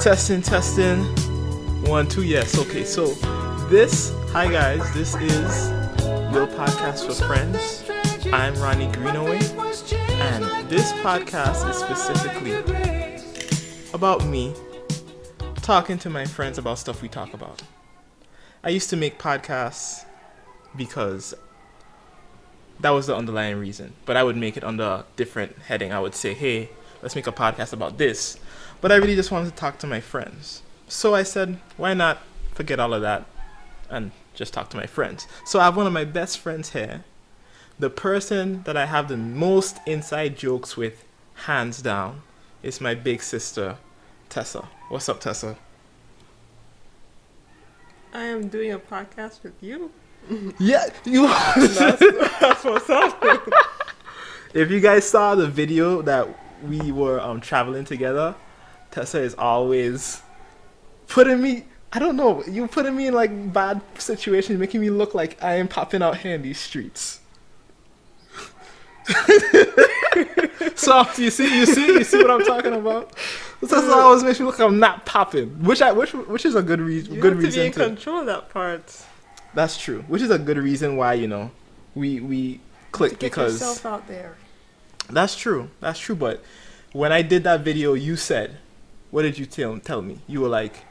Testing. 1, 2, yes. Okay, so hi guys, this is your podcast for friends. I'm Ronnie Greenaway, and this podcast is specifically about me talking to my friends about stuff we talk about. I used to make podcasts because that was the underlying reason, but I would make it under a different heading. I would say, hey, let's make a podcast about this. But I really just wanted to talk to my friends. So I said, why not forget all of that and just talk to my friends? So I have one of my best friends here. The person that I have the most inside jokes with, hands down, is my big sister, Tessa. What's up, Tessa? I am doing a podcast with you. Yeah, you. That's what's up. If you guys saw the video that we were traveling together, Tessa is always putting me, I don't know, you putting me in like bad situations, making me look like I am popping out here in these streets. So you see what I'm talking about? Tessa always makes me look like I'm not popping, which is a good reason. You have to be in control of that part. That's true. Which is a good reason why, we click, to get because yourself out there. That's true. But when I did that video, you said, what did you tell me? You were like,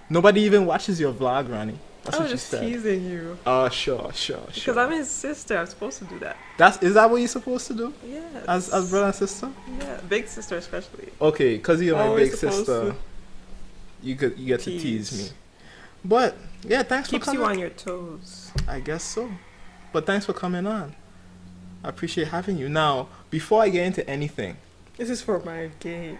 nobody even watches your vlog, Ronnie. That's I what was you just said. teasing you. Oh, sure. Because I'm his sister. I'm supposed to do that. Is that what you're supposed to do? Yes. As brother and sister? Yeah, big sister especially. Okay, because you're my Always big supposed sister, to you get to tease me. But yeah, thanks Keeps for coming. you on your toes. I guess so. But thanks for coming on. I appreciate having you. Now, before I get into anything, This is for my game.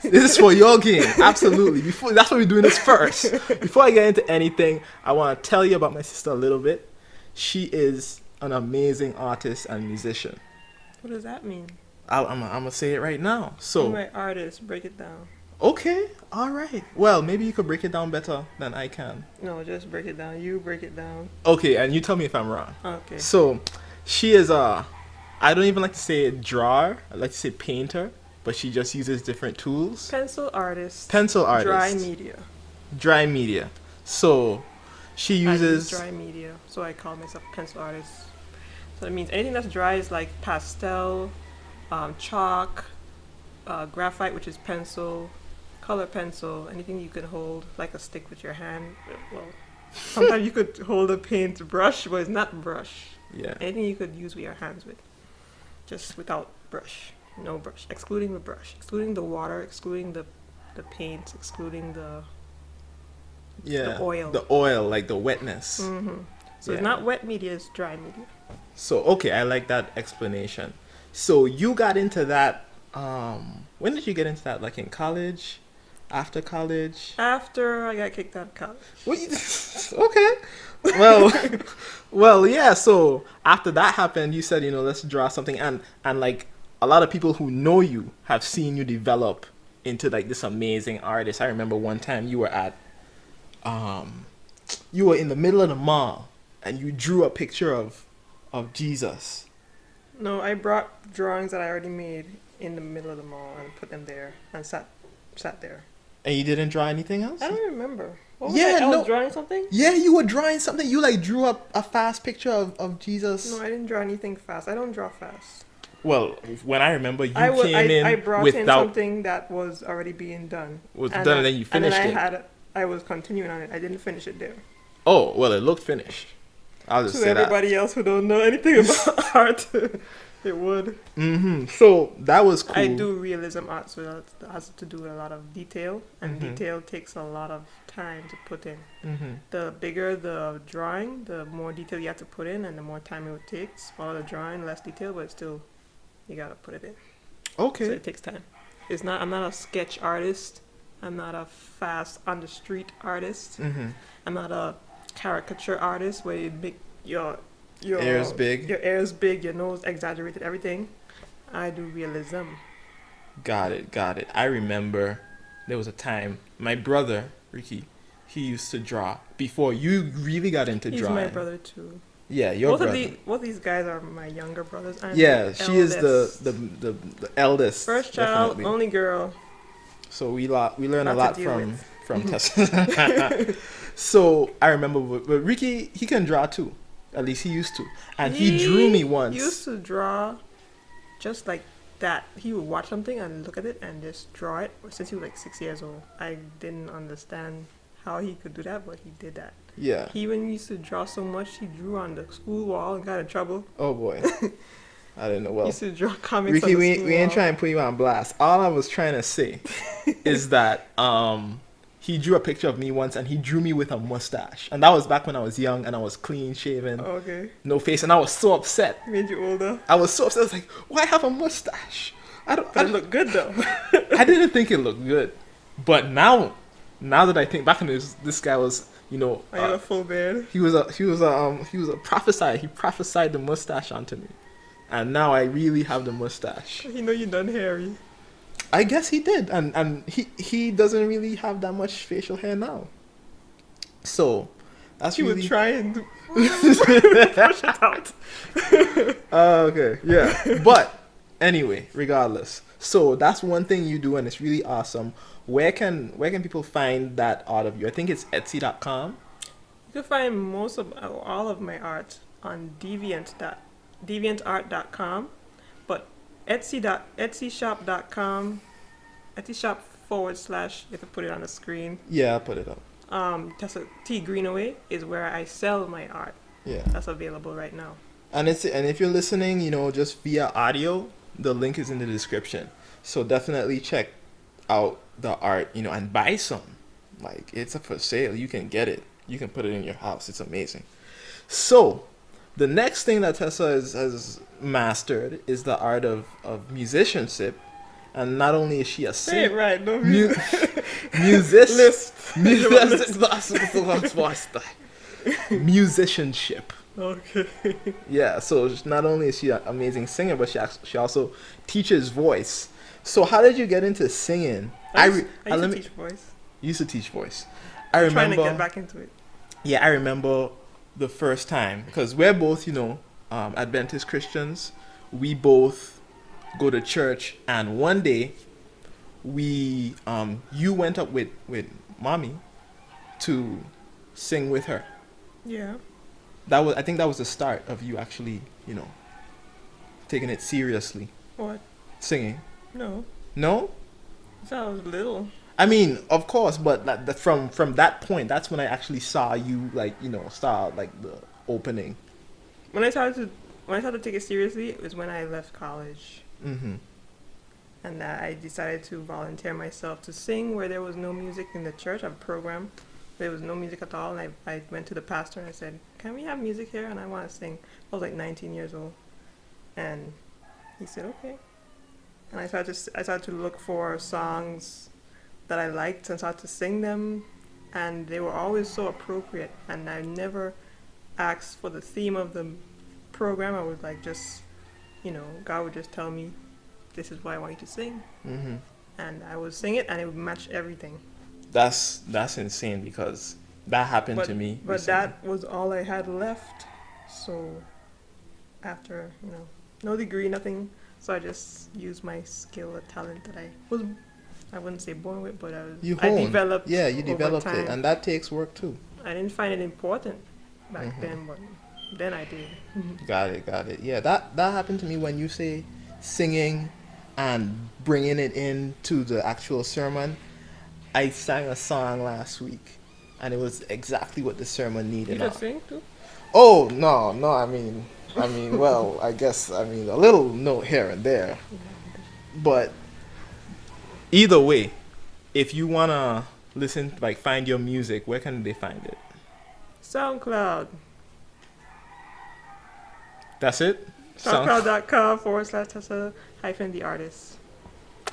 this is for your game. Absolutely. That's why we're doing this first. Before I get into anything, I want to tell you about my sister a little bit. She is an amazing artist and musician. What does that mean? I'm going to say it right now. So, I'm an artist. Break it down. okay. All right. Well, maybe you could break it down better than I can. No, just break it down. You break it down. Okay, and you tell me if I'm wrong. Okay. So, she is I don't even like to say drawer. I like to say painter, but she just uses different tools. Pencil artist. Dry media. So, she uses... I use dry media, so I call myself a pencil artist. So that means anything that's dry is like pastel, chalk, graphite, which is pencil, color pencil, anything you can hold like a stick with your hand. Well, sometimes you could hold a paint brush, but it's not brush. Yeah. Anything you could use with your hands with, just without brush. No brush. Excluding the brush. Excluding the water. Excluding the paint. Excluding the oil. The oil, like the wetness. Mm-hmm. So Yeah. it's not wet media, it's dry media. So, okay, I like that explanation. So, you got into that, when did you get into that? Like in college? After college? After I got kicked out of college. Okay. Well, yeah, so after that happened, you said, let's draw something. And like, a lot of people who know you have seen you develop into like this amazing artist. I remember one time you were in the middle of the mall and you drew a picture of Jesus. No, I brought drawings that I already made in the middle of the mall and put them there and sat there. And you didn't draw anything else? I don't remember. What was I was drawing something? Yeah, you were drawing something. You like drew up a fast picture of Jesus. No, I didn't draw anything fast. I don't draw fast. Well, when I remember you I came brought in something that was already being done. And then you finished it. I was continuing on it. I didn't finish it there. Oh, well, it looked finished. I'll just say that. To everybody else who don't know anything about art, it would. Mm-hmm. So that was cool. I do realism art, so that has to do with a lot of detail, and detail takes a lot of time to put in. Mm-hmm. The bigger the drawing, the more detail you have to put in, and the more time it would take. Smaller the drawing, less detail, but still, you gotta put it in. Okay. So it takes time. I'm not a sketch artist. I'm not a fast on the street artist. Mm-hmm. I'm not a caricature artist where you make your ears big. Your ears big, your nose exaggerated, everything. I do realism. Got it. I remember there was a time my brother Ricky, he used to draw before you really got into drawing. He's my brother too. Yeah, your brother. Both of these guys are my younger brothers. Yeah, she is the eldest. First child, definitely. only girl. So we learn a Not lot to deal from Tessa. So I remember, but Ricky, he can draw too. At least he used to, and he drew me once. He used to draw just like that. He would watch something and look at it and just draw it. Since he was like 6 years old, I didn't understand how he could do that, but he did that. Yeah. He even used to draw so much, he drew on the school wall and got in trouble. Oh boy. I didn't know. Well, he used to draw comics Ricky, on the school we ain't wall. trying to put you on blast. All I was trying to say is that he drew a picture of me once, and he drew me with a mustache, and that was back when I was young and I was clean shaven, Okay. no face, and I was so upset. Made you older. I was so upset. I was like, "Why have a mustache?" But it looked good though. I didn't think it looked good, but now that I think back on this guy was, you know, I had a full beard. he was a prophesied. He prophesied the mustache onto me, and now I really have the mustache. You know you done hairy. I guess he did, and he doesn't really have that much facial hair now. So that's He really would try and push it out. okay, yeah. But anyway, regardless, so that's one thing you do, and it's really awesome. Where can people find that art of you? I think it's Etsy.com. You can find all of my art on deviantart.com, but Etsy.com, Etsy shop / you have to put it on the screen. Yeah, I'll put it up. Tessa T Greenaway is where I sell my art. Yeah, That's available right now. and if you're listening, you know, just via audio, the link is in the description. So definitely check out the art, you know, and buy some. Like, it's up for sale. You can get it. You can put it in your house. It's amazing. So the next thing that Tessa has mastered is the art of musicianship. And not only is she a Say it singer, right, no musicianship. Okay. Yeah, so not only is she an amazing singer, but she also teaches voice. So how did you get into singing? I used to teach voice. You used to teach voice. I I'm trying remember. to get back into it. Yeah, I remember the first time, because we're both, you know, Adventist Christians. We both go to church, and one day we you went up with mommy to sing with her. Yeah. I think that was the start of you actually, you know, taking it seriously. What? Singing. No. No? Since I was little. I mean, of course, but from that point, that's when I actually saw you, like, you know, saw like the opening. When I started to take it seriously, it was when I left college. Mm-hmm. And I decided to volunteer myself to sing where there was no music in the church. I have a program. There was no music at all, and I went to the pastor and I said, "Can we have music here?" And I want to sing. I was like 19 years old, and he said, "Okay." And I started to look for songs that I liked and started to sing them, and they were always so appropriate. And I never asked for the theme of the program. I was like, just, you know, God would just tell me, "This is what I want you to sing," and I would sing it, and it would match everything. That's insane, because that happened to me. But recently. that was all I had left. So after, you know, no degree, nothing. So I just used my skill or talent that I wouldn't say born with, but I developed. Yeah, you over developed time. it, and that takes work too. I didn't find it important back then, but then I did. Got it. Yeah, that happened to me when you say singing and bringing it into the actual sermon. I sang a song last week, and it was exactly what the sermon needed. You can sing too? Oh no! I mean, well, I guess a little note here and there, but either way, if you wanna listen, like, find your music, where can they find it? SoundCloud. That's it. SoundCloud.com/Tessa-the-artist.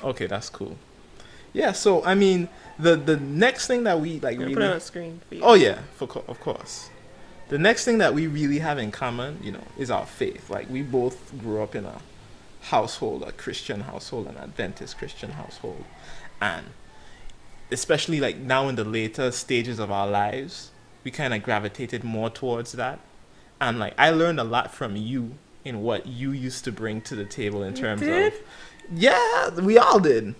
Okay, that's cool. Yeah, so I mean, the next thing that we like Put really. it on a screen for you. Oh yeah, of course. The next thing that we really have in common, you know, is our faith. Like, we both grew up in a household, a Christian household, an Adventist Christian household, and especially like now in the later stages of our lives, we kind of gravitated more towards that. And like, I learned a lot from you in what you used to bring to the table in terms of. Yeah, we all did.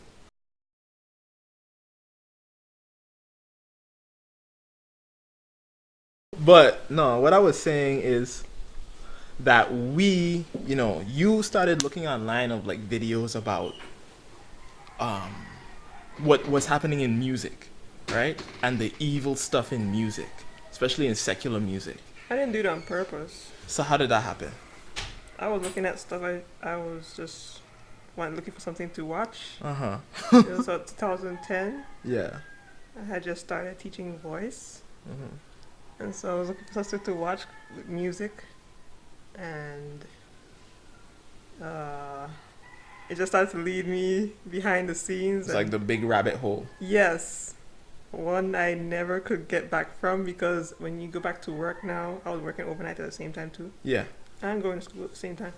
But no, what I was saying is that you started looking online of like videos about um what was happening in music, right? And the evil stuff in music, especially in secular music. I didn't do it on purpose. So how did that happen? I was looking at stuff. I was just looking for something to watch. Uh-huh. It was 2010. Yeah. I had just started teaching voice. Mm-hmm. And so I was looking for something to watch with music. And it just started to lead me behind the scenes. It's like the big rabbit hole. Yes. One I never could get back from, because when you go back to work now, I was working overnight at the same time too. Yeah. And going to school at the same time.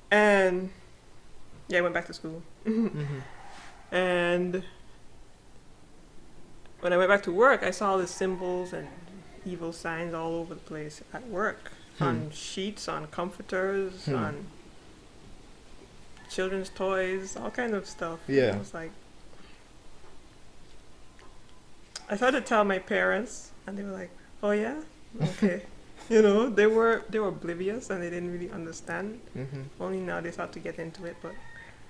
And yeah, I went back to school. Mm-hmm. And when I went back to work, I saw all the symbols and evil signs all over the place at work. On sheets, on comforters, on children's toys, all kind of stuff. Yeah. I was like, I started to tell my parents, and they were like, "Oh yeah, okay." They were oblivious and they didn't really understand. Mm-hmm. Only now they start to get into it, but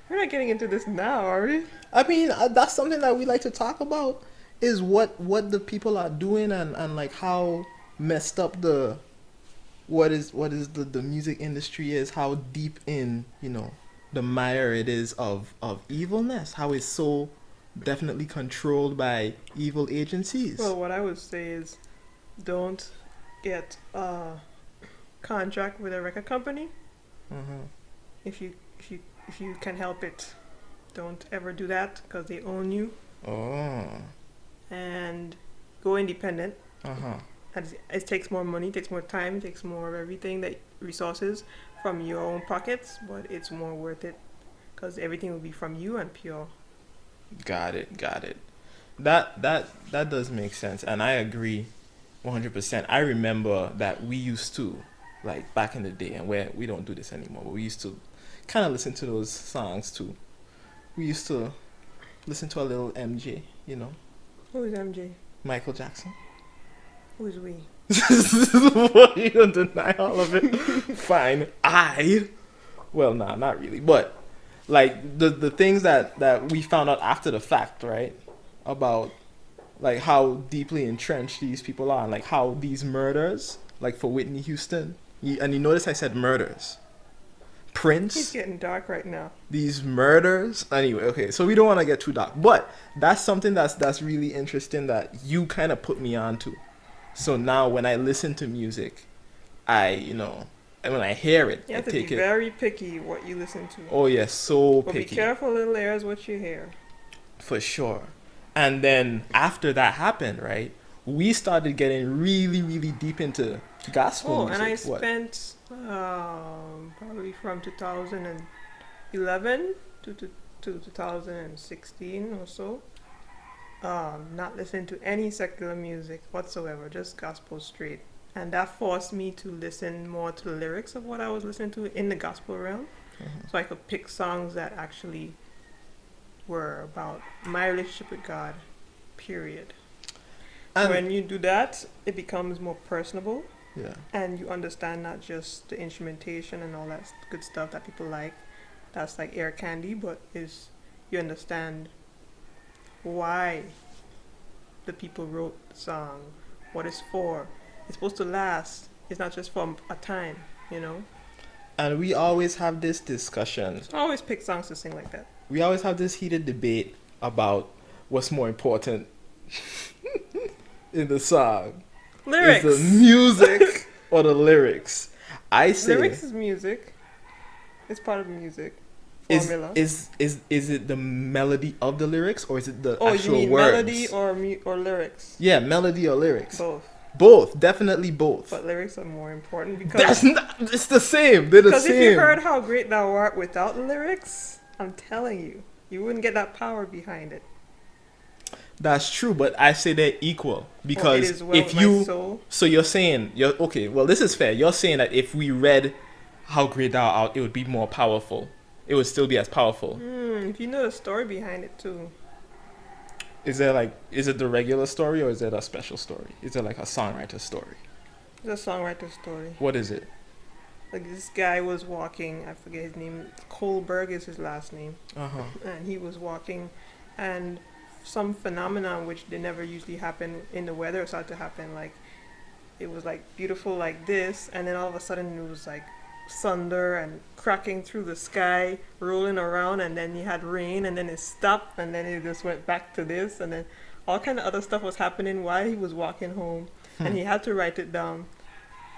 we're not getting into this now, are we? I mean, that's something that we like to talk about, is what the people are doing and like how messed up the music industry is, how deep in the mire it is of evilness, how it's so definitely controlled by evil agencies. Well, what I would say is, don't get a contract with a record company. Mm-hmm. If you can help it, don't ever do that, because they own you. Oh. And go independent. Uh-huh. And it takes more money, it takes more time, it takes more of everything, that resources from your own pockets, but it's more worth it because everything will be from you and pure. Got it. That does make sense, and I agree 100%. I remember that we used to, like back in the day, and we don't do this anymore, but we used to kind of listen to those songs too. We used to listen to a little MJ, Who is MJ? Michael Jackson. Who is we? What, you don't deny all of it? Fine. Well, nah, not really, but like the things that we found out after the fact, right? About like how deeply entrenched these people are, and like how these murders, like for Whitney Houston, and you notice I said murders. Prince. He's getting dark right now. These murders. Anyway, okay, so we don't want to get too dark, but that's something that's really interesting that you kind of put me on to. So now when I listen to music, and when I hear it, you have I to take be it. very picky what you listen to. Oh yes, so but picky. Be careful, little ears, what you hear. For sure. And then after that happened, right, we started getting really, really deep into gospel music. And I spent probably from 2011 to 2016 or so, not listening to any secular music whatsoever, just gospel straight. And that forced me to listen more to the lyrics of what I was listening to in the gospel realm. Mm-hmm. So I could pick songs that actually were about my relationship with God, period. And when you do that, it becomes more personable. Yeah. And you understand not just the instrumentation and all that good stuff that people like. That's like air candy, but you understand why the people wrote the song, what it's for. It's supposed to last. It's not just for a time, And we always have this discussion. So I always pick songs to sing like that. We always have this heated debate about what's more important in the song. Lyrics. Is the music or the lyrics? I say lyrics is music. It's part of the music formula. Is it the melody of the lyrics, or is it the actual you mean words? Melody or lyrics? Yeah, melody or lyrics. Both, definitely both. But lyrics are more important because it's the same. They're the same. Because if you heard How Great Thou Art without lyrics, I'm telling you, you wouldn't get that power behind it. That's true, but I say they're equal because if you, so you're saying okay. Well, this is fair. You're saying that if we read How Great Thou Art, it would be more powerful. It would still be as powerful. If you know the story behind it too. Is it the regular story or is it a special story? Is it like a songwriter story? It's a songwriter story. What is it? Like this guy was walking, I forget his name, Kohlberg is his last name. Uh-huh. And he was walking and some phenomenon which they never usually happen in the weather started to happen. Like it was like beautiful like this, and then all of a sudden it was like thunder and cracking through the sky, rolling around, and then you had rain, and then it stopped, and then it just went back to this, and then all kind of other stuff was happening while he was walking home, and he had to write it down.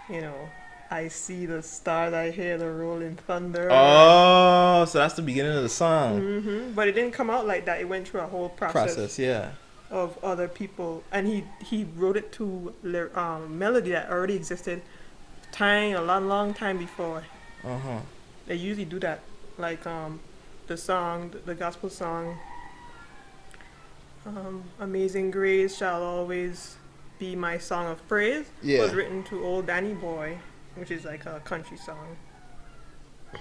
You know, I see the stars, I hear the rolling thunder. Oh, so that's the beginning of the song. Mm-hmm. But it didn't come out like that. It went through a whole process Yeah. of other people, and he wrote it to melody that already existed a long time before. Uh-huh. They usually do that, like the song, the gospel song, "Amazing Grace Shall Always Be My Song of Praise," was written to Old Danny Boy, which is like a country song.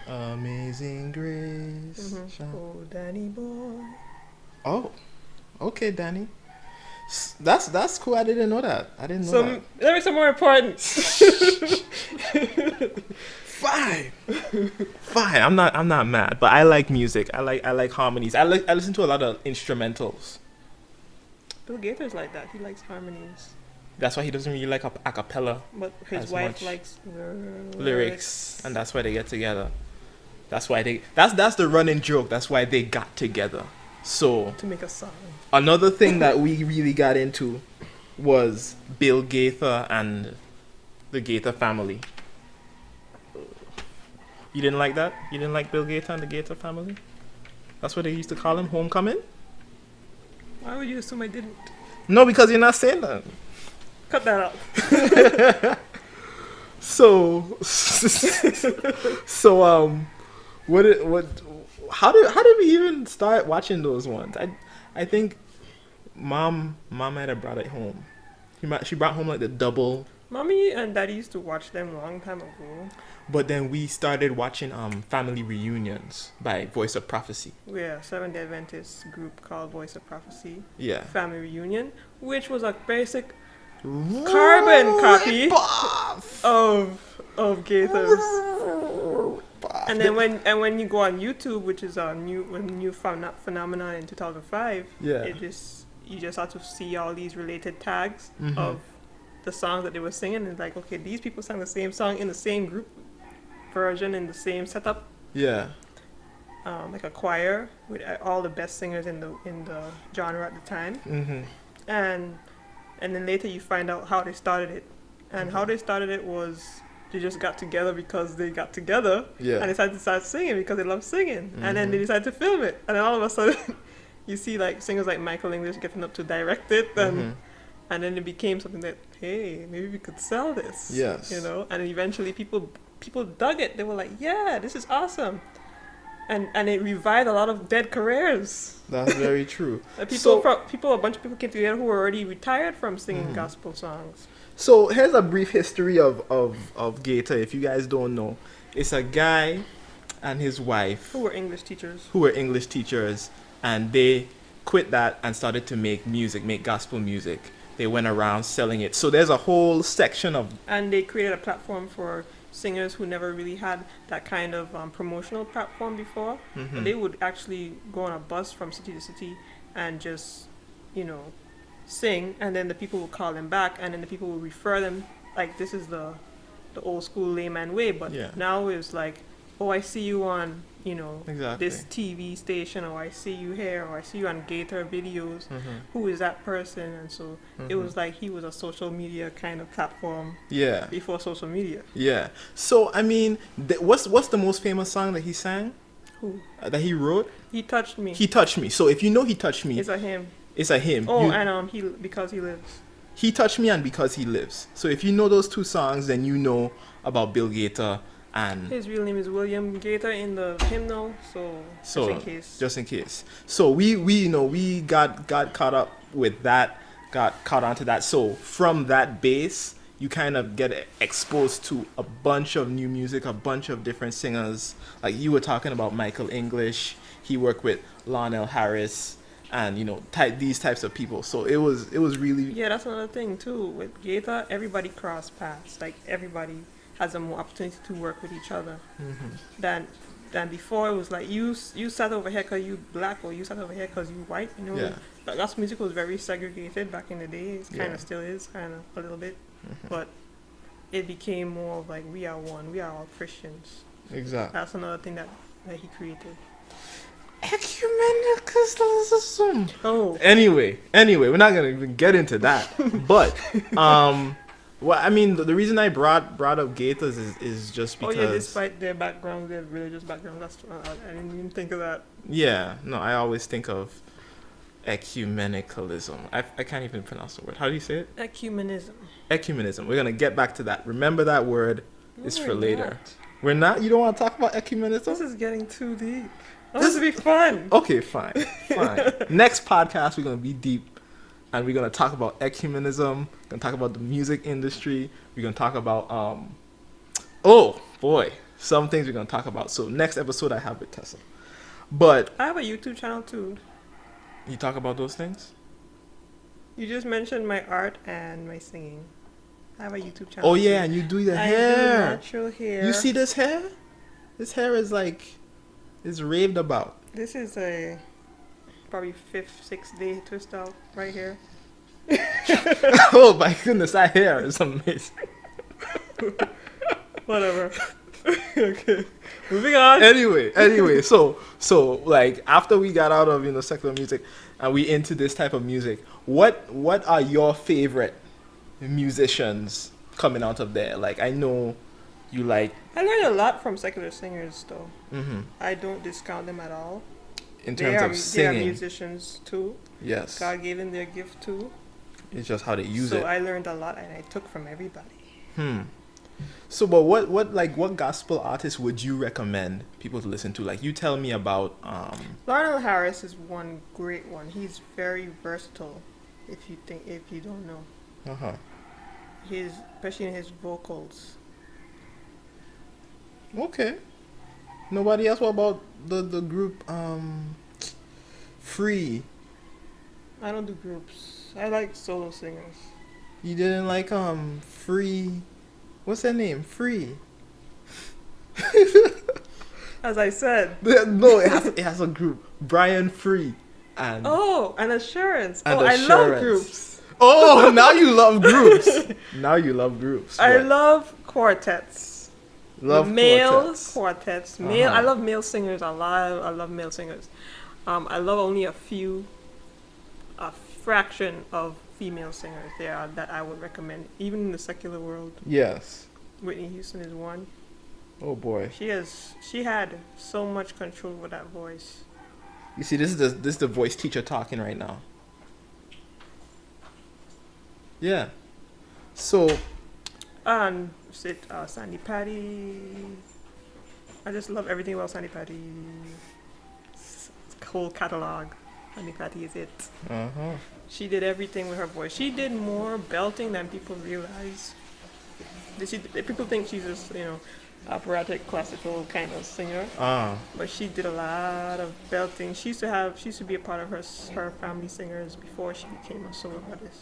Amazing Grace. Mm-hmm. Old Danny Boy. Oh, okay, Danny. That's cool. I didn't know that. I didn't know that. Let me some more important. Fine. I'm not mad, but I like music. I like harmonies. I listen to a lot of instrumentals. Bill Gaither's like that. He likes harmonies. That's why he doesn't really like a cappella. But his wife likes lyrics, and that's why they get together. That's why that's the running joke. That's why they got together. So to make a song. Another thing that we really got into was Bill Gaither and the Gaither family. You didn't like that? You didn't like Bill Gaither and the Gaither family? That's what they used to call him, Homecoming? Why would you assume I didn't? No, because you're not saying that. Cut that out. So how did we even start watching those ones? I think mom might have brought it home. She brought home like the double. Mommy and Daddy used to watch them long time ago. But then we started watching family reunions by Voice of Prophecy. Yeah, Seventh-day Adventist group called Voice of Prophecy. Yeah. Family reunion, which was a basic carbon copy of Gaither's. And then when you go on YouTube, which is a new phenomenon in 2005, you just have to see all these related tags of the songs that they were singing. It's like, okay, these people sang the same song in the same group version in the same setup. Yeah. Like a choir with all the best singers in the genre at the time. Mm-hmm. And then later you find out how they started it. And how they started it was they just got together because they got together. Yeah. And decided to start singing because they love singing. Mm-hmm. And then they decided to film it. And then all of a sudden you see like singers like Michael English getting up to direct it. And then it became something that, hey, maybe we could sell this. Yes. You know? And eventually people dug it. They were like, yeah, this is awesome. And it revived a lot of dead careers. That's very true. A bunch of people came together who were already retired from singing gospel songs. So here's a brief history of Gaither, if you guys don't know. It's a guy and his wife who were English teachers. And they quit that and started to make gospel music. They went around selling it. So there's a whole section of... And they created a platform for singers who never really had that kind of promotional platform before. Mm-hmm. They would actually go on a bus from city to city and just, sing, and then the people would call them back, and then the people would refer them, like, this is the old school layman way, but now it's like, oh, I see you on, this TV station, or I see you here, or I see you on Gaither videos. Mm-hmm. Who is that person? And so it was like he was a social media kind of platform. Yeah. Before social media. Yeah. So I mean, what's the most famous song that he sang? Who? That he wrote? He Touched Me. He Touched Me. So if you know He Touched Me, it's a hymn. It's a hymn. Oh, and Because He Lives. He Touched Me and Because He Lives. So if you know those two songs, then you know about Bill Gaither. And his real name is William Gaither in the hymnal, so just in case. So we got caught up with that, got caught onto that. So from that base, you kind of get exposed to a bunch of new music, a bunch of different singers. Like you were talking about Michael English. He worked with Lionel Harris and these types of people. So it was really Yeah, that's another thing too. With Gator, everybody cross paths. Like everybody has a more opportunity to work with each other than before. It was like you sat over here because you black, or you sat over here because you white. Yeah. But gospel music was very segregated back in the day. It kind Yeah. of still is, kind of a little bit, but it became more of like we are one. We are all Christians. exactly. That's another thing that he created. Ecumenicalism. Oh, Anyway, we're not gonna even get into that. But well, I mean, the reason I brought up Gators is just because. oh yeah. Despite their backgrounds, their religious background, I didn't even think of that. Yeah, no, I always think of ecumenicalism. I can't even pronounce the word. How do you say it? Ecumenism. Ecumenism. We're gonna get back to that. Remember that word is No, for we're later. not. We're not. You don't want to talk about ecumenism? This is getting too deep. This would be fun. Okay, fine. Next podcast, we're gonna be deep, and we're gonna talk about ecumenism. We're gonna talk about the music industry. We're gonna talk about oh boy, some things we're gonna talk about. So next episode, I have with Tessa. But I have a YouTube channel too. you talk about those things. You just mentioned my art and my singing. I have a YouTube channel. Oh yeah, too. and you do the I do hair. natural hair. You see this hair? This hair is raved about. This is a probably 5th, 6th day twist out right here. Oh my goodness, that hair is amazing. Whatever. Okay. Moving on. Anyway, so like after we got out of secular music and we into this type of music, what are your favorite musicians coming out of there? Like I know you like I learned a lot from secular singers though. mm-hmm. I don't discount them at all. in They terms are, of they are singing. musicians too. Yes, God gave them their gift too. it's just how they use so it. I learned a lot and I took from everybody. So, but what gospel artists would you recommend people to listen to? Like, you tell me about Lionel Harris is one great one. He's very versatile. If you don't know, especially in his vocals. Okay. Nobody else? What about the group Free? I don't do groups. I like solo singers. You didn't like Free? What's their name? Free. As I said. No, it has a group. Brian Free and And Assurance. and I Assurance. love groups. Oh, now you love groups. Now you love groups. I What? love quartets. Love male quartets. Male. Uh-huh. I love male singers a lot. I love male singers. I love only a fraction of female singers there that I would recommend, even in the secular world. Yes. Whitney Houston is one. Oh boy. She had so much control with that voice. You see, this is the voice teacher talking right now. Yeah. So. And Sandy Patty. I just love everything about Sandy Patty. Whole catalog. Sandy Patty is it. She did everything with her voice. She did more belting than people realize. People think she's just, operatic, classical kind of singer. But she did a lot of belting. She used to be a part of her family singers before she became a solo artist.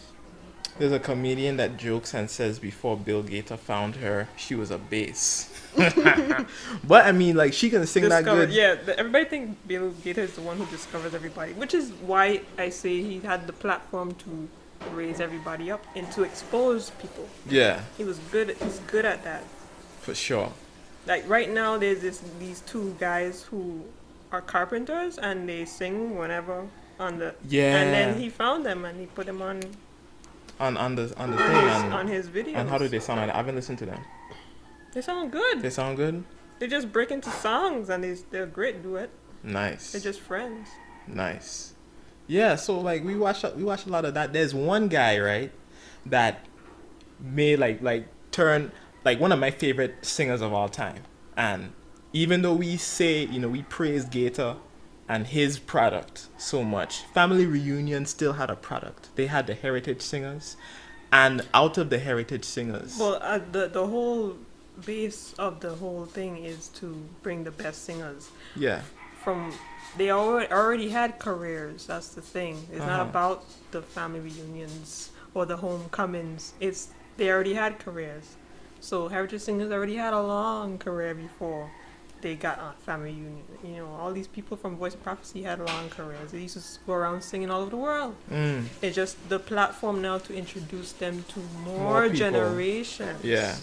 There's a comedian that jokes and says before Bill Gator found her, she was a bass. But I mean, like, she can sing that good. Yeah, everybody thinks Bill Gator is the one who discovers everybody, which is why I say he had the platform to raise everybody up and to expose people. Yeah. He's good at that. For sure. Like right now, there's these two guys who are carpenters and they sing whenever on the. Yeah. And then he found them and he put them on the thing on his videos. And how do they sound? I haven't listened to them. They sound good. They sound good. They just break into songs and they're a great duet. Nice. They're just friends. Nice. Yeah. So like we watch a lot of that. There's one guy, right, that made like turn like one of my favorite singers of all time. And even though we say we praise Gator and his product so much, Family Reunion still had a product. They had the Heritage Singers, and out of the Heritage Singers, well, the whole base of the whole thing is to bring the best singers. Yeah. from they already had careers. That's the thing. It's not about the family reunions or the homecomings. It's they already had careers. So heritage singers already had a long career before they got on family reunion. You know, all these people from Voice of Prophecy had long careers. They used to go around singing all over the world. It's just the platform now to introduce them to more generations. Yeah,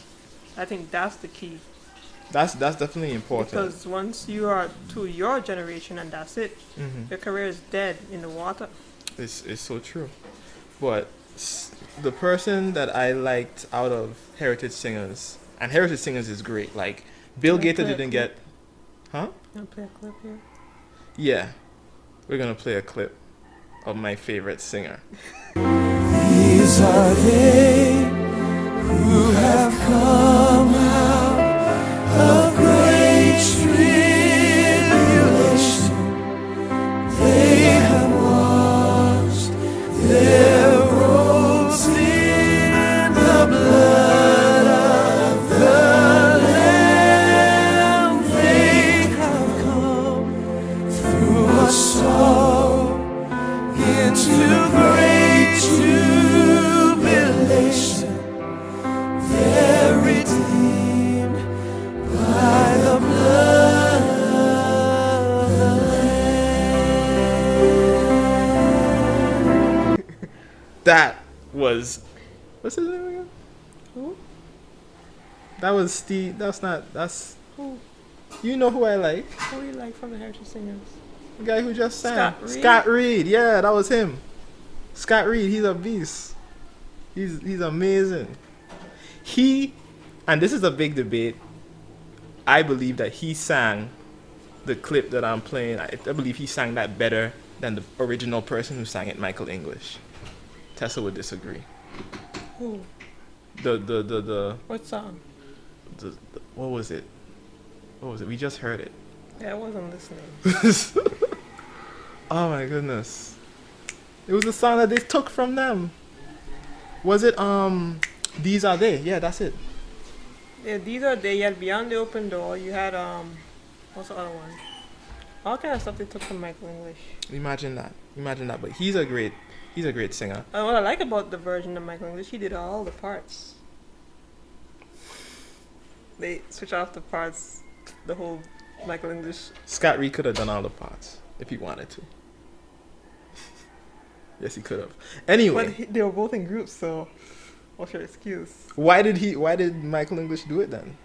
I think that's the key. that's definitely important. Because once you are to your generation and that's it, your career is dead in the water. It's so true. But the person that I liked out of Heritage Singers, and Heritage Singers is great. Like Bill Gator didn't get, huh? You wanna play a clip here? Yeah, we're gonna play a clip of my favorite singer. These are they who have come out of great tribulation. They have washed their robes in the blood of the Lamb. They have come through a sorrow into great tribulation. They're redeemed by the blood of the Lamb. That was, what's his name again? Who? That was Steve. That's Who? you know who I like. Who do you like from the heritage singers? The guy who just sang. Scott Reed? Scott Reed. Yeah, that was him. Scott Reed. He's a beast. He's amazing. And this is a big debate. I believe that he sang the clip that I'm playing. I believe he sang that better than the original person who sang it, Michael English. Tessa would disagree. Who? The What song? what was it? What was it? We just heard it. Yeah, I wasn't listening. Oh my goodness. It was a song that they took from them. Was it These Are They? Yeah, that's it. Yeah, these are they. You had Beyond the Open Door. You had what's the other one? All kind of stuff they took from Michael English. Imagine that. But he's a great singer. And what I like about the version of Michael English, he did all the parts. They switch off the parts, the whole Michael English. Scott Reed could have done all the parts if he wanted to. Yes, he could have. Anyway, But they were both in groups, so what's your excuse? why did Michael English do it then?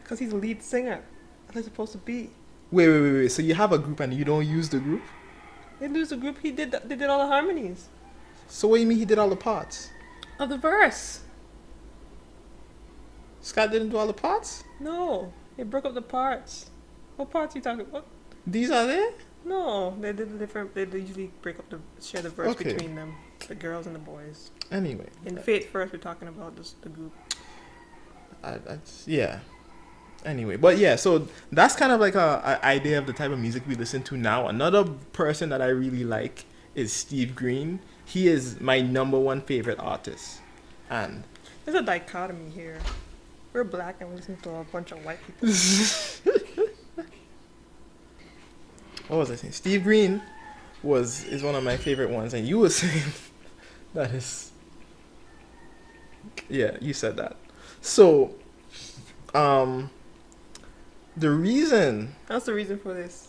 Because he's a lead singer. That's what he's supposed to be. Wait. So you have a group and you don't use the group? They lose the group. They did all the harmonies So what do you mean he did all the parts? of the verse. Scott didn't do all the parts? No, they broke up the parts. What parts you talking about? These Are They? No, they did different. They usually share the verse Okay. between them, the girls and the boys. Anyway. In Faith First, we're talking about the group. Yeah. Anyway, but yeah, so that's kind of like a idea of the type of music we listen to now. Another person that I really like is Steve Green. He is my number one favorite artist. And There's a dichotomy here. We're black and we listen to a bunch of white people. what was I saying? Steve Green is one of my favorite ones, and you were saying that is, yeah, you said that. So, the reason That's the reason for this.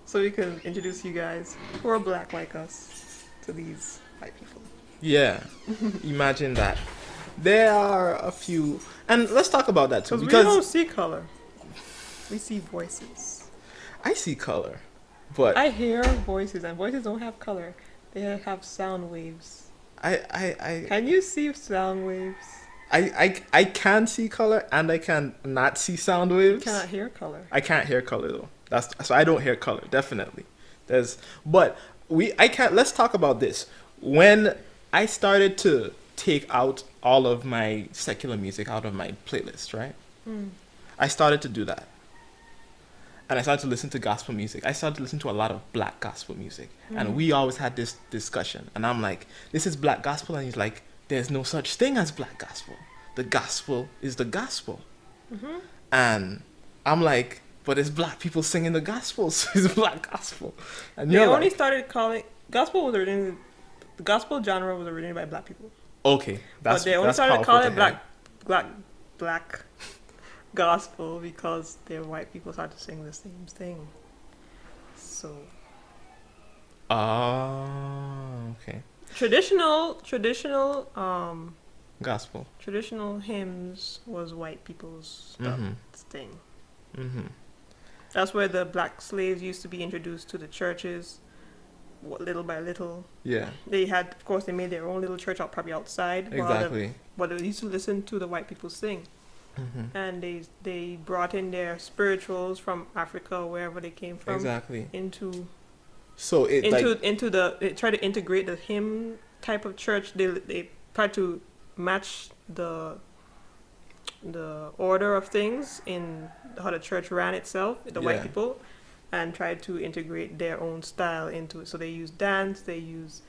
So we can introduce you guys who are black like us to these white people. Yeah, imagine that. There are a few, and let's talk about that too. We don't Because see color. We see voices. I see color, but I hear voices, and voices don't have color. They have sound waves. I Can you see sound waves? I can see color and I can not see sound waves. You cannot hear color. I can't hear color though. So I don't hear color, definitely. Let's talk about this. When I started to take out all of my secular music out of my playlist, right? I started to do that. And I started to listen to gospel music. I started to listen to a lot of black gospel music. And we always had this discussion. And I'm like, this is black gospel. And he's like, there's no such thing as black gospel. The gospel is the gospel. And I'm like, but it's black people singing the gospel, so it's black gospel. And They you're only like, started calling gospel was originated. The gospel genre was originated by black people. okay, But they only started calling it black gospel because their white people started to sing the same thing. So okay. traditional Gospel. traditional hymns was white people's stuff thing. Mm-hmm. That's where the black slaves used to be introduced to the churches, little by little. Yeah. They had, of course, they made their own little church out probably outside. Exactly. But they used to listen to the white people sing. Mm-hmm. And they brought in their spirituals from Africa or wherever they came from. Exactly. Into They try to integrate the hymn type of church. They try to match the order of things in how the church ran itself, the white people, and tried to integrate their own style into it. So they use dance, they use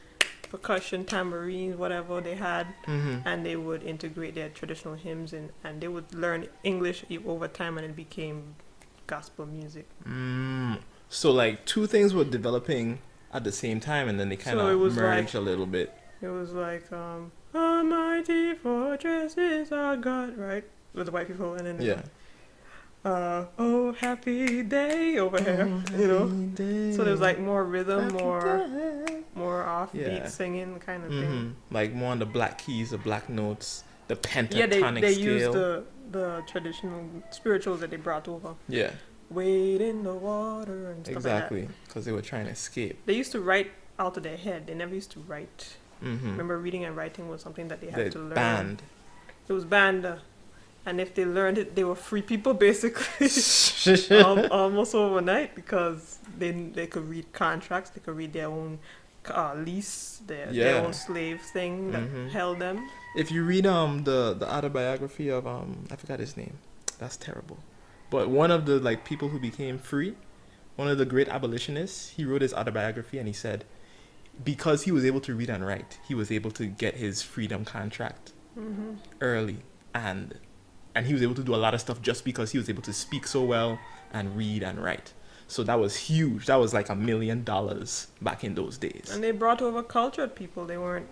percussion, tambourines, whatever they had, and they would integrate their traditional hymns and they would learn English over time, and it became gospel music. So like two things were developing at the same time, and then they kind of merged a little bit. It was like Almighty Fortress is our God, right? With the white people, and then oh happy day over here, you know. So there's like more rhythm, more offbeat singing kind of thing. Like more on the black keys, the black notes, the pentatonic scale. They scale. used the traditional spirituals that they brought over. Yeah. Wade in the water and stuff like that. Exactly, because they were trying to escape. They used to write out of their head. They never used to write. Mm-hmm. Remember, reading and writing was something that they had to learn. Banned. It was banned. And if they learned it, they were free people, basically. Almost overnight, because they could read contracts. They could read their own lease, their own slave thing that held them. If you read the autobiography of I forgot his name. That's terrible. But one of the like people who became free, one of the great abolitionists, he wrote his autobiography and he said, because he was able to read and write, he was able to get his freedom contract early, and he was able to do a lot of stuff just because he was able to speak so well and read and write. So that was huge. That was like $1 million back in those days. And they brought over cultured people. They weren't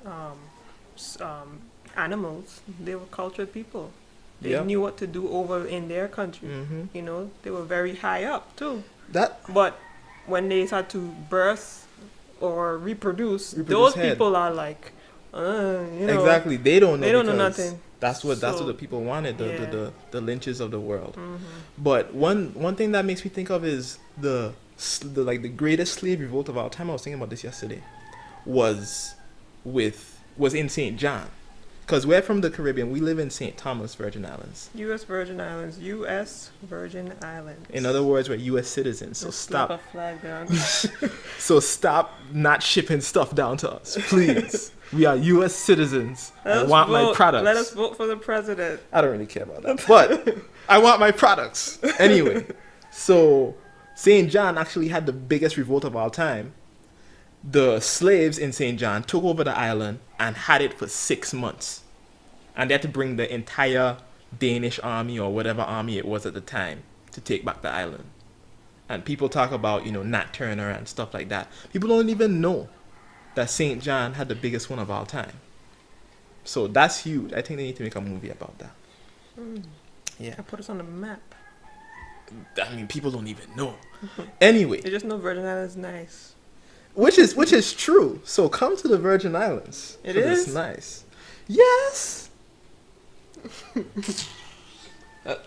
animals. They were cultured people. They knew what to do over in their country. You know, they were very high up too. But when they start to birth or reproduce those people are like, you know, exactly. They don't know. They don't know nothing. That's what the people wanted. The lynches of the world. But one thing that makes me think of is the greatest slave revolt of our time. I was thinking about this yesterday. Was in St. John. Because we're from the Caribbean. We live in St. Thomas, Virgin Islands. U.S. Virgin Islands. U.S. Virgin Islands. In other words, we're U.S. citizens. So stop. Slap a flag down. So stop not shipping stuff down to us, please. We are U.S. citizens. I want my products. Let us vote for the president. I don't really care about that. But I want my products. Anyway, so St. John actually had the biggest revolt of our time. The slaves in St. John took over the island and had it for 6 months. And they had to bring the entire Danish army or whatever army it was at the time to take back the island. And people talk about, Nat Turner and stuff like that. People don't even know that St. John had the biggest one of all time. So that's huge. I think they need to make a movie about that. Yeah. I put us on the map. I mean, people don't even know. Anyway. They just know Virgin Islands is nice. Which is true. So come to the Virgin Islands. It is? It's nice. Yes.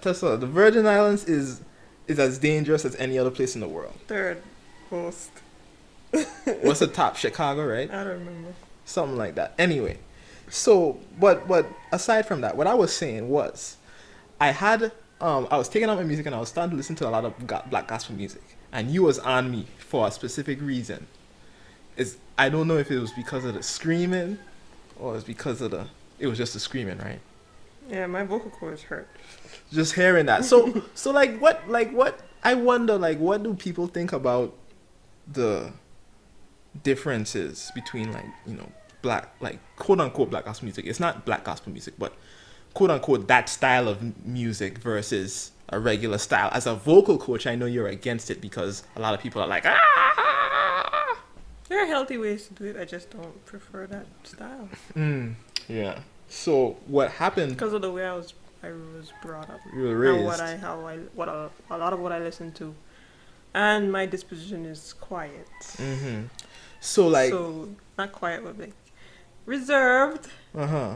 Tesla, the Virgin Islands is as dangerous as any other place in the world. Third most. What's the top? Chicago, right? I don't remember. Something like that. Anyway, so but aside from that, what I was saying was, I was taking out my music and I was starting to listen to a lot of black gospel music, and you was on me for a specific reason. I don't know if it was because of the screaming, or it's because of it was just the screaming, right? Yeah, my vocal cords hurt. Just hearing that. So what I wonder, what do people think about the differences between black, quote unquote black gospel music? It's not black gospel music, but quote unquote that style of music versus a regular style. As a vocal coach, I know you're against it because a lot of people are like, ah. There are healthy ways to do it. I just don't prefer that style Yeah. So what happened? because of the way I was brought up. You were raised. And a lot of what I listen to, and my disposition is quiet. So like, So not quiet, but like reserved. uh-huh.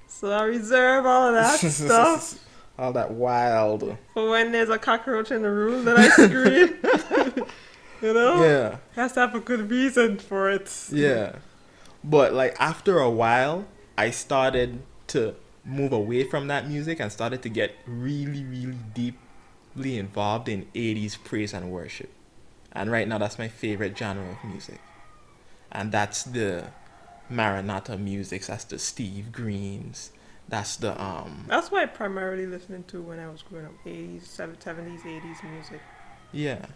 So I reserve all of that stuff All that wild. for when there's a cockroach in the room that I scream. You know? Yeah. Has to have a good reason for it. Yeah. But like after a while, I started to move away from that music and started to get really, really deeply involved in 80s praise and worship. And right now that's my favorite genre of music. And that's the Maranatha music. That's the Steve Greens. That's the That's what I primarily listened to when I was growing up. 80s, 70s, 80s music. yeah.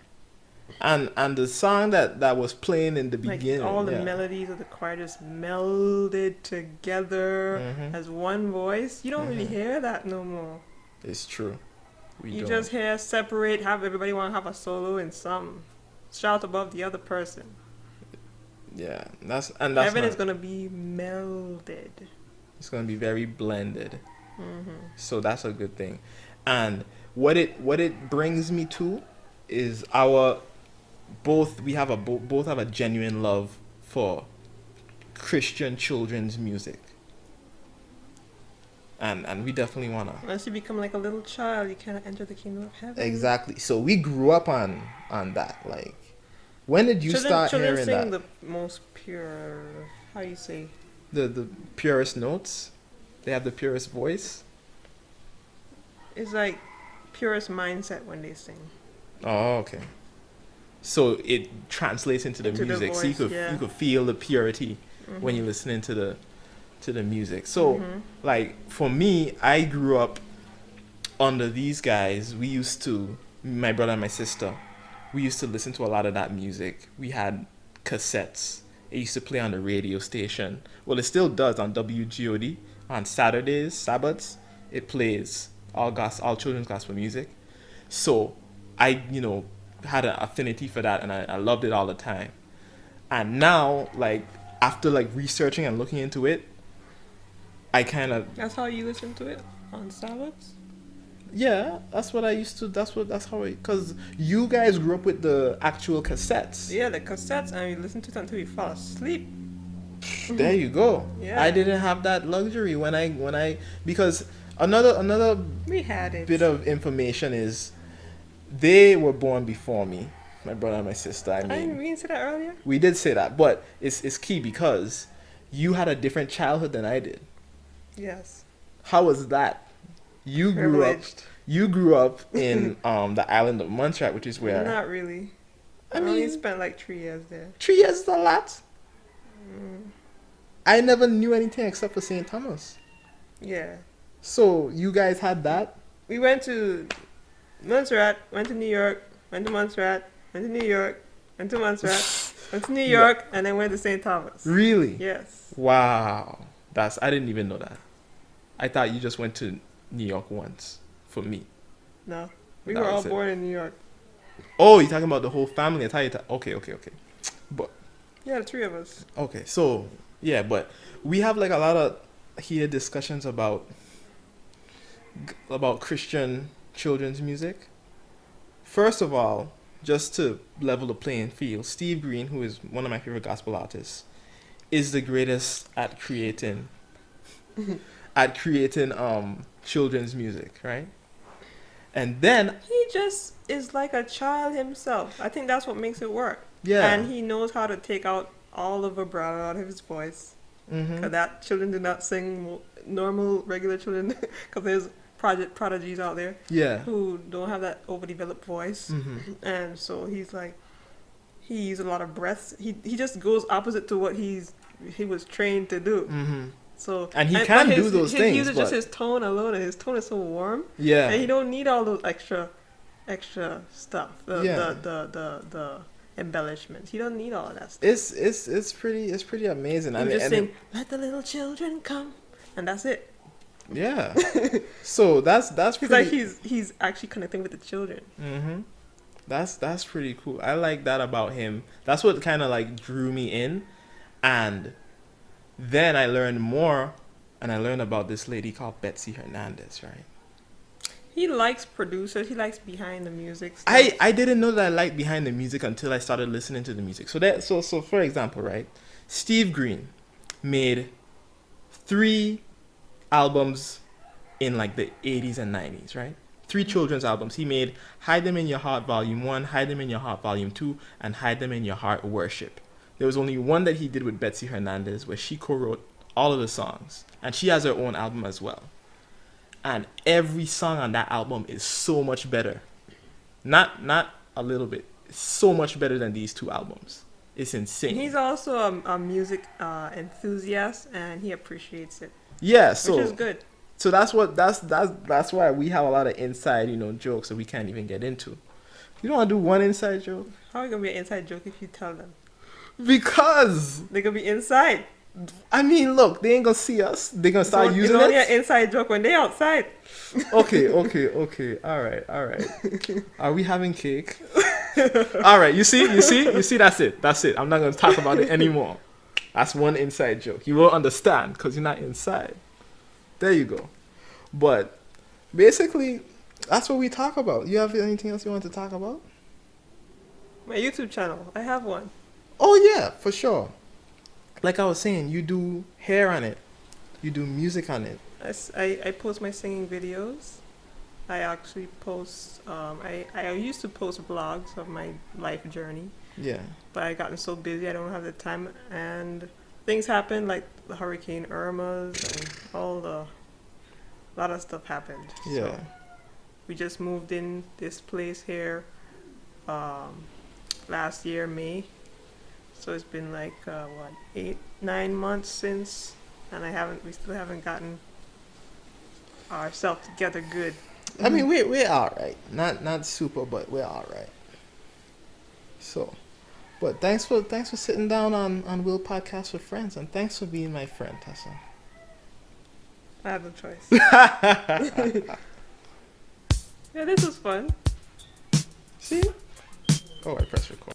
And the song that was playing in the beginning, Like all the yeah. melodies of the choir just melded together as one voice. You don't really hear that no more. It's true. You just hear separate, have everybody want to have a solo and some shout above the other person. Yeah, that's Heaven is gonna be melded. It's gonna be very blended. So that's a good thing. And what it brings me to is both have a genuine love for Christian children's music. And we definitely wanna. Unless you become like a little child, you cannot enter the kingdom of heaven. Exactly. So we grew up on that. Like, when did you start children hearing sing that? the most pure, how you say? The purest notes. They have the purest voice. It's like purest mindset when they sing. Oh, okay. So it translates into the Into the music. So you voice, could yeah. you could feel the purity when you're listening to the music. So like for me, I grew up under these guys. We used to, my brother and my sister, we used to listen to a lot of that music. We had cassettes. It used to play on the radio station. Well, it still does on WGOD on Saturdays, Sabbaths. It plays all children's gospel music. So I, had an affinity for that, and I loved it all the time. And now, like, after like researching and looking into it, I kind of, That's how you listen to it on Sabbaths? yeah, that's what I used to. That's how it. Cause you guys grew up with the actual cassettes. Yeah, the cassettes, and you listen to it until you fall asleep. There you go. Yeah. I didn't have that luxury when I because another We had it. bit of information is they were born before me, my brother and my sister. I I didn't mean, mean to say that earlier. we did say that, but it's key because you had a different childhood than I did. Yes. How was that? You Privileged. grew up in the island of Montserrat, which is where Not really. I I only mean- spent like 3 years there. 3 years is a lot. I never knew anything except for St. Thomas. Yeah. So you guys had that? We went to Montserrat, went to New York, went to Montserrat, went to New York, went to Montserrat, went to New York, and then went to St. Thomas. Really? Yes. Wow. I didn't even know that. I thought you just went to New York once for me. No. We That were all was it. born in New York. Oh, you're talking about the whole family. I thought you okay. But Yeah, the 3 of us. okay, so yeah, but we have like a lot of heated discussions about Christian children's music. First of all, just to level the playing field, Steve Green, who is one of my favorite gospel artists, is the greatest at creating children's music, right? And then He just is like a child himself. I think that's what makes it work. yeah, And he knows how to take out all the vibrato out of his voice. mhm. Because that children do not sing normal, regular children. Because there's prodigies out there Yeah. who don't have that overdeveloped voice. Mhm. And so he's like, he uses a lot of breaths. He just goes opposite to what he was trained to do. Mhm. So And he but can do those things, He uses just but- his tone alone, and his tone is so warm. Yeah. And he don't need all those extra stuff. Yeah. The embellishments. He don't need all of that stuff. It's pretty amazing. He just sing, "Let the little children come," and that's it. Yeah. So that's He's pretty. like he's actually connecting with the children. Mm-hmm. That's pretty cool. I like that about him. That's what kind of like drew me in, and then I learned more, and I learned about this lady called Betsy Hernandez, right? He likes producers. He likes behind the music stuff. I didn't know that I liked behind the music until I started listening to the music. So for example, right, Steve Green made 3 albums in like the 80s and 90s, right? 3 children's albums. He made Hide Them in Your Heart Volume 1, Hide Them in Your Heart Volume 2, and Hide Them in Your Heart Worship. There was only one that he did with Betsy Hernandez where she co-wrote all of the songs. And she has her own album as well. And every song on that album is so much better. Not a little bit. It's so much better than these 2 albums. It's insane. He's also a music enthusiast, and he appreciates it. Yeah, so which is good. So that's why we have a lot of inside, jokes that we can't even get into. You don't want to do one inside joke? How are you gonna be an inside joke if you tell them? Because They're gonna be inside. I mean, look, they ain't gonna see us. They're gonna start using it's only it. an inside joke when they're outside. Okay. All right. Are we having cake? All right. You see. That's it. I'm not gonna talk about it anymore. That's one inside joke. You won't understand because you're not inside. There you go. But basically, that's what we talk about. You have anything else you want to talk about? My YouTube channel. I have one. Oh yeah, for sure. Like I was saying, you do hair on it. You do music on it. I post my singing videos. I actually post, I used to post vlogs of my life journey. Yeah. But I gotten so busy I don't have the time, and things happen like the Hurricane Irma's and a lot of stuff happened. Yeah. So we just moved in this place here last year, May. So it's been like 8-9 months since, and we still haven't gotten ourselves together good. I mean, we're all right. Not super, but we're all right. So, but thanks for sitting down on Will Podcast with Friends, and thanks for being my friend, Tessa. I have no choice. Yeah, this was fun. See? Oh, I press record.